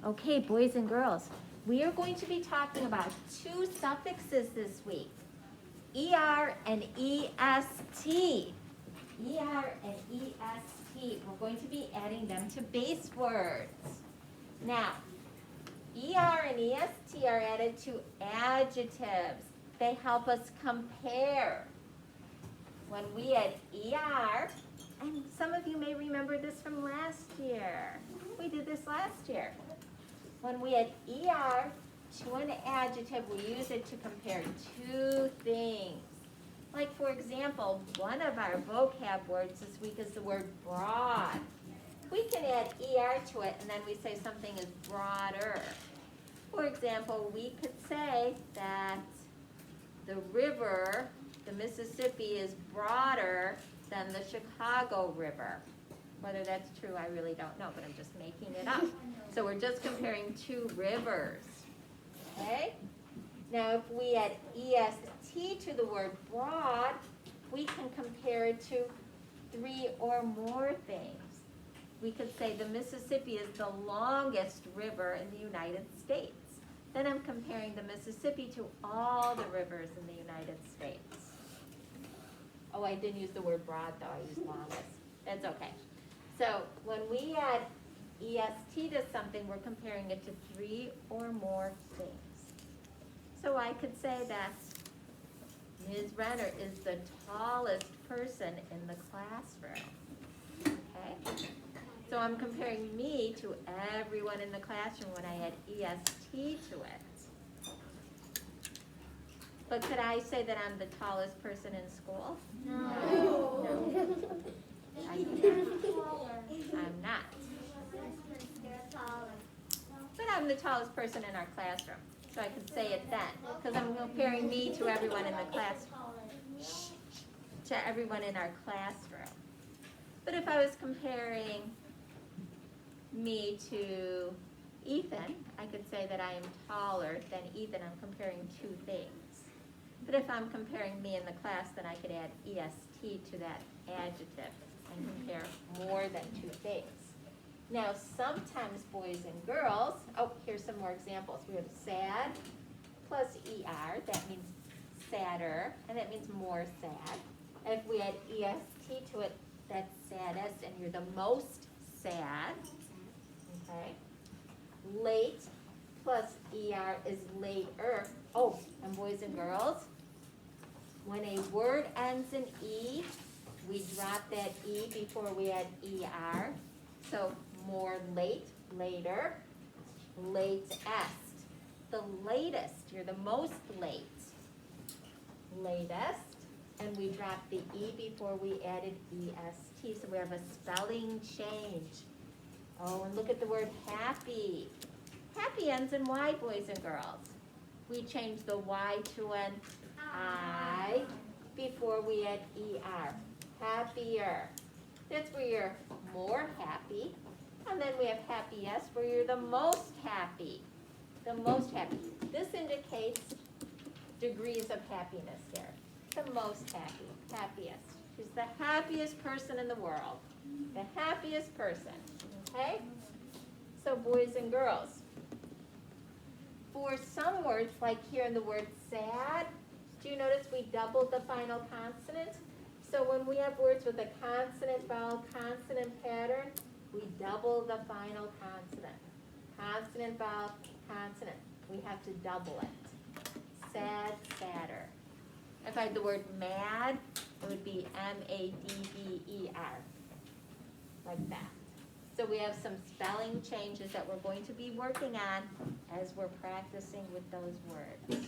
Okay, boys and girls, we are going to be talking about two suffixes this week, ER and EST. ER and EST, we're going to be adding them to base words. Now, ER and EST are added to adjectives. They help us compare. When we add ER, and some of you may remember this from last year. We did this last year. When we add ER to an adjective, we use it to compare two things. Like, for example, one of our vocab words this week is the word broad. We can add ER to it, and then we say something is broader. For example, we could say that the river, the Mississippi, is broader than the Chicago River. Whether that's true, I really don't know, but I'm just making it up. So we're just comparing two rivers, okay? Now if we add EST to the word broad, we can compare it to three or more things. We could say the Mississippi is the longest river in the United States. Then I'm comparing the Mississippi to all the rivers in the United States. Oh, I didn't use the word broad though, I used longest. That's okay. So when we add EST to something, we're comparing it to three or more things. So I could say that Ms. Renner is the tallest person in the classroom. Okay? So I'm comparing me to everyone in the classroom when I add EST to it. But could I say that I'm the tallest person in school? No. No. I'm not. But I'm the tallest person in our classroom. So I could say it then, because I'm comparing me to everyone in the classroom. To everyone in our classroom. But if I was comparing me to Ethan, I could say that I am taller than Ethan. I'm comparing two things. But if I'm comparing me in the class, then I could add EST to that adjective and compare more than two things. Now, sometimes boys and girls, oh, here's some more examples. We have sad plus ER, that means sadder, and that means more sad. And if we add EST to it, that's saddest, and you're the most sad. Okay? Late plus ER is later. Oh, and boys and girls, when a word ends in E, we drop that E before we add ER. So more late, later, latest. The latest, you're the most late. Latest. And we dropped the E before we added EST. So we have a spelling change. Oh, and look at the word happy. Happy ends in Y, boys and girls. We changed the Y to an I before we add ER. Happier. That's where you're more happy. And then we have happiest, where you're the most happy. The most happy. This indicates degrees of happiness here. The most happy, happiest. She's the happiest person in the world. The happiest person. Okay? So boys and girls. For some words, like here in the word sad, do you notice we doubled the final consonant? So when we have words with a consonant, vowel, consonant pattern, we double the final consonant. Consonant, vowel, consonant. We have to double it. Sad, sadder. If I had the word mad, it would be M-A-D-D-E-R. Like that. So we have some spelling changes that we're going to be working on as we're practicing with those words.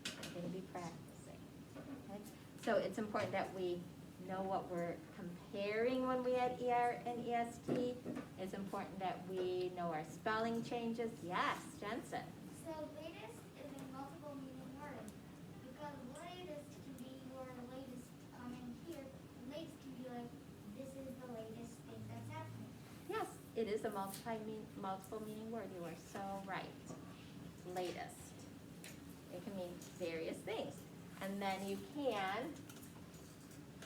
We're going to be practicing. Okay? So it's important that we know what we're comparing when we add ER and EST. It's important that we know our spelling changes. Yes, Jensen. So latest is a multiple meaning word. Because latest can be your latest comment here. Latest can be like, this is the latest thing that's happening. Yes, it is a multiple meaning word. You are so right. Latest. It can mean various things. And then you can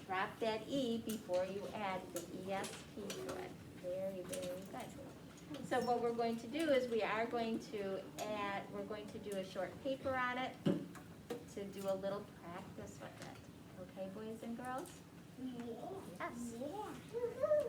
drop that E before you add the EST to it. Very, very good. So what we're going to do is we are going to add, we're going to do a short paper on it to do a little practice with it. Okay, boys and girls? Yeah. Yes. Yeah.